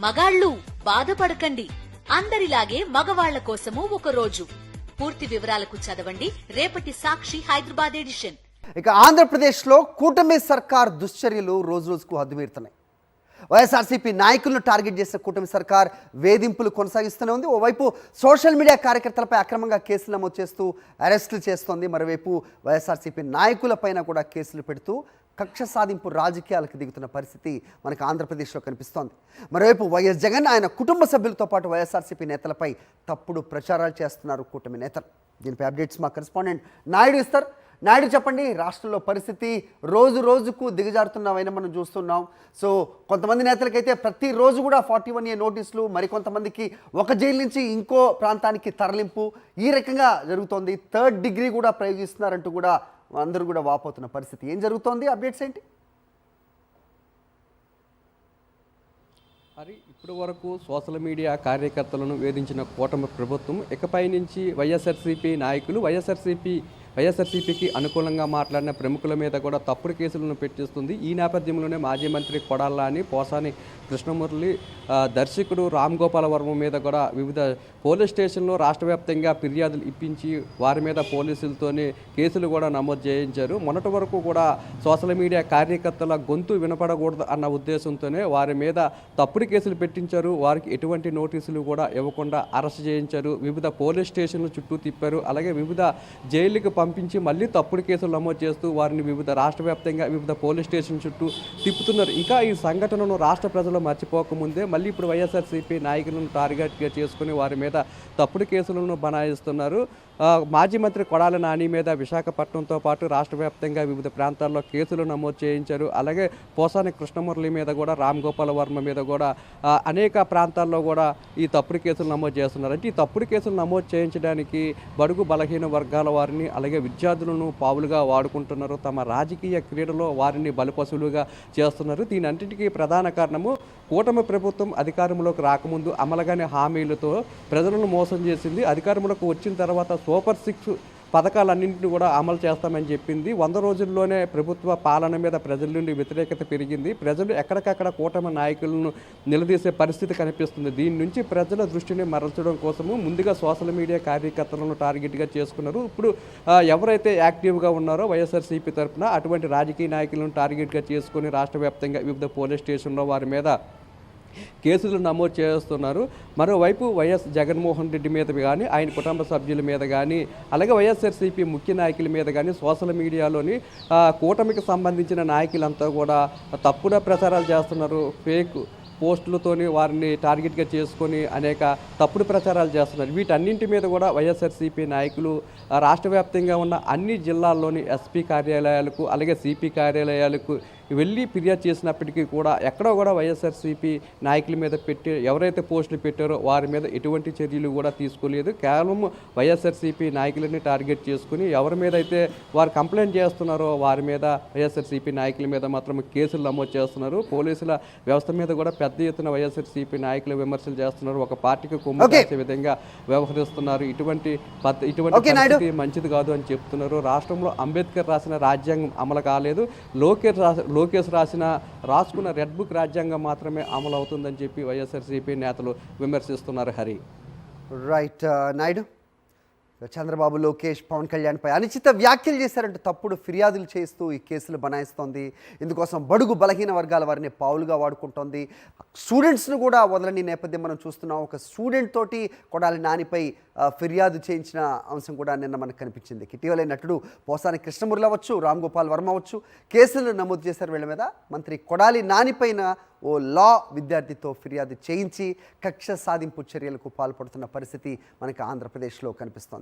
మగాళ్ళు బాధపడకండి, అందరిలాగే మగవాళ్ల కోసము ఒక రోజు. పూర్తి వివరాలకు చదవండి రేపటి సాక్షి హైదరాబాద్ ఎడిషన్. ఇక ఆంధ్రప్రదేశ్లో కూటమి సర్కార్ దుశ్చర్యలు రోజు రోజుకు హద్దుమీరుతున్నాయి. వైఎస్ఆర్సీపీ నాయకులను టార్గెట్ చేసిన కూటమి సర్కార్ వేధింపులు కొనసాగిస్తూనే ఉంది. ఓవైపు సోషల్ మీడియా కార్యకర్తలపై అక్రమంగా కేసులు నమోదు చేస్తూ అరెస్టులు చేస్తోంది. మరోవైపు వైఎస్ఆర్సీపీ నాయకులపైన కూడా కేసులు పెడుతూ కక్ష సాధింపు రాజకీయాలకు దిగుతున్న పరిస్థితి మనకు ఆంధ్రప్రదేశ్లో కనిపిస్తోంది. మరోవైపు వైఎస్ జగన్ ఆయన కుటుంబ సభ్యులతో పాటు వైఎస్ఆర్సీపీ నేతలపై తప్పుడు ప్రచారాలు చేస్తున్నారు కూటమి నేతలు. దీనిపై అప్డేట్స్ మా కరెస్పాండెంట్ నాయుడు ఇస్తారు. నాయుడు, చెప్పండి, రాష్ట్రంలో పరిస్థితి రోజు రోజుకు దిగజారుతున్నవైనా మనం చూస్తున్నాం. సో కొంతమంది నేతలకైతే ప్రతిరోజు కూడా 41A నోటీసులు, మరికొంతమందికి ఒక జైలు నుంచి ఇంకో ప్రాంతానికి తరలింపు, ఈ రకంగా జరుగుతోంది. 3rd డిగ్రీ కూడా ప్రయోగిస్తున్నారంటూ కూడా అందరూ కూడా వాపోతున్న పరిస్థితి. ఏం జరుగుతోంది, అప్డేట్స్ ఏంటి? మరి ఇప్పటి వరకు సోషల్ మీడియా కార్యకర్తలను వేధించిన కూటమి ప్రభుత్వం ఇకపై నుంచి వైఎస్ఆర్సీపీ నాయకులు, వైఎస్ఆర్సీపీకి అనుకూలంగా మాట్లాడిన ప్రముఖుల మీద కూడా తప్పుడు కేసులను పెట్టిస్తుంది. ఈ నేపథ్యంలోనే మాజీ మంత్రి కొడాల నాని, పోసాని కృష్ణమురళి, దర్శకుడు రామ్ గోపాల్ వర్మ మీద కూడా వివిధ పోలీస్ స్టేషన్లో రాష్ట్ర వ్యాప్తంగా ఫిర్యాదులు ఇప్పించి వారి మీద పోలీసులతోనే కేసులు కూడా నమోదు చేయించారు. మొన్నటి వరకు కూడా సోషల్ మీడియా కార్యకర్తల గొంతు వినపడకూడదు అన్న ఉద్దేశంతోనే వారి మీద తప్పుడు కేసులు పెట్టించారు. వారికి ఎటువంటి నోటీసులు కూడా ఇవ్వకుండా అరెస్ట్ చేయించారు. వివిధ పోలీస్ స్టేషన్లు చుట్టూ తిప్పారు. అలాగే వివిధ జైలుకి పంపించి మళ్ళీ తప్పుడు కేసులు నమోదు చేస్తూ వారిని వివిధ రాష్ట్ర వ్యాప్తంగా వివిధ పోలీస్ స్టేషన్ చుట్టూ తిప్పుతున్నారు. ఇంకా ఈ సంఘటనను రాష్ట్ర ప్రజలు మర్చిపోకముందే మళ్ళీ ఇప్పుడు వైఎస్ఆర్సీపీ నాయకులను టార్గెట్గా చేసుకుని వారి మీద తప్పుడు కేసులను బనాయిస్తున్నారు. మాజీ మంత్రి కొడాల నాని మీద విశాఖపట్నంతో పాటు రాష్ట్ర వ్యాప్తంగా వివిధ ప్రాంతాల్లో కేసులు నమోదు చేయించారు. అలాగే పోసాని కృష్ణమురళి మీద కూడా, రామ్ గోపాల్ వర్మ మీద కూడా అనేక ప్రాంతాల్లో కూడా ఈ తప్పుడు కేసులు నమోదు చేస్తున్నారు. అంటే ఈ తప్పుడు కేసులు నమోదు చేయించడానికి బడుగు బలహీన వర్గాల వారిని అలాగే విద్యార్థులను పావులుగా వాడుకుంటున్నారు. తమ రాజకీయ క్రీడలో వారిని బలిపశువులుగా చేస్తున్నారు. దీనంటికి ప్రధాన కారణము కూటమి ప్రభుత్వం అధికారంలోకి రాకముందు అమలుగానే హామీలతో ప్రజలను మోసం చేసింది. అధికారంలోకి వచ్చిన తర్వాత సూపర్ 6 పథకాలన్నింటినీ కూడా అమలు చేస్తామని చెప్పింది. 100 రోజుల్లోనే ప్రభుత్వ పాలన మీద ప్రజల నుండి వ్యతిరేకత పెరిగింది. ప్రజలు ఎక్కడికక్కడ కూటమి నాయకులను నిలదీసే పరిస్థితి కనిపిస్తుంది. దీని నుంచి ప్రజల దృష్టిని మరల్చడం కోసము ముందుగా సోషల్ మీడియా కార్యకర్తలను టార్గెట్గా చేసుకున్నారు. ఇప్పుడు ఎవరైతే యాక్టివ్గా ఉన్నారో వైఎస్ఆర్సీపీ తరఫున అటువంటి రాజకీయ నాయకులను టార్గెట్గా చేసుకుని రాష్ట్ర వ్యాప్తంగా వివిధ పోలీస్ స్టేషన్లో వారి మీద కేసులు నమోదు చేస్తున్నారు. మరోవైపు వైఎస్ జగన్మోహన్ రెడ్డి మీద కానీ, ఆయన కుటుంబ సభ్యుల మీద కానీ, అలాగే వైఎస్ఆర్సీపీ ముఖ్య నాయకుల మీద కానీ సోషల్ మీడియాలోని కూటమికి సంబంధించిన నాయకులంతా కూడా తప్పుడు ప్రచారాలు చేస్తున్నారు. ఫేక్ పోస్టులతోని వారిని టార్గెట్గా చేసుకొని అనేక తప్పుడు ప్రచారాలు చేస్తున్నారు. వీటన్నింటి మీద కూడా వైఎస్ఆర్సీపీ నాయకులు రాష్ట్ర వ్యాప్తంగా ఉన్న అన్ని జిల్లాల్లోని ఎస్పీ కార్యాలయాలకు అలాగే సిపి కార్యాలయాలకు వెళ్ళి ఫిర్యాదు చేసినప్పటికీ కూడా ఎక్కడో కూడా వైఎస్ఆర్సీపీ నాయకుల మీద పెట్టి ఎవరైతే పోస్టులు పెట్టారో వారి మీద ఎటువంటి చర్యలు కూడా తీసుకోలేదు. కేవలం వైఎస్ఆర్సీపీ నాయకులని టార్గెట్ చేసుకుని ఎవరి మీద అయితే వారు కంప్లైంట్ చేస్తున్నారో వారి మీద వైఎస్ఆర్సీపీ నాయకుల మీద మాత్రం కేసులు నమోదు చేస్తున్నారు. పోలీసుల వ్యవస్థ మీద కూడా పెద్ద ఎత్తున వైఎస్ఆర్సీపీ నాయకులు విమర్శలు చేస్తున్నారు. ఒక పార్టీకి కొమ్ము కాసే విధంగా వ్యవహరిస్తున్నారు. ఇటువంటి పరిస్థితి మంచిది కాదు అని చెప్తున్నారు. రాష్ట్రంలో అంబేద్కర్ రాసిన రాజ్యాంగం అమలు కాలేదు. లోకేష్ రాసుకున్న రెడ్ బుక్ రాజ్యాంగం మాత్రమే అమలు అవుతుందని చెప్పి వైఎస్ఆర్సీపీ నేతలు విమర్శిస్తున్నారు. హరి రైట్ నాయుడు, చంద్రబాబు, లోకేష్, పవన్ కళ్యాణ్పై అనుచిత వ్యాఖ్యలు చేశారంటూ తప్పుడు ఫిర్యాదులు చేస్తూ ఈ కేసులు బనాయిస్తోంది. ఇందుకోసం బడుగు బలహీన వర్గాల వారిని పావులుగా వాడుకుంటోంది. స్టూడెంట్స్ను కూడా వదలని నేపథ్యం మనం చూస్తున్నాం. ఒక స్టూడెంట్ తోటి కొడాలి నానిపై ఫిర్యాదు చేయించిన అంశం కూడా నిన్న మనకు కనిపించింది. ఇటీవలే నటుడు పోసాని కృష్ణమురళి అవ్వచ్చు, రామ్ గోపాల్ వర్మ అవ్వచ్చు కేసులు నమోదు చేశారు వీళ్ళ మీద. మంత్రి కొడాలి నానిపైన ఓ లా విద్యార్థితో ఫిర్యాదు చేయించి కక్ష సాధింపు చర్యలకు పాల్పడుతున్న పరిస్థితి మనకు ఆంధ్రప్రదేశ్లో కనిపిస్తోంది.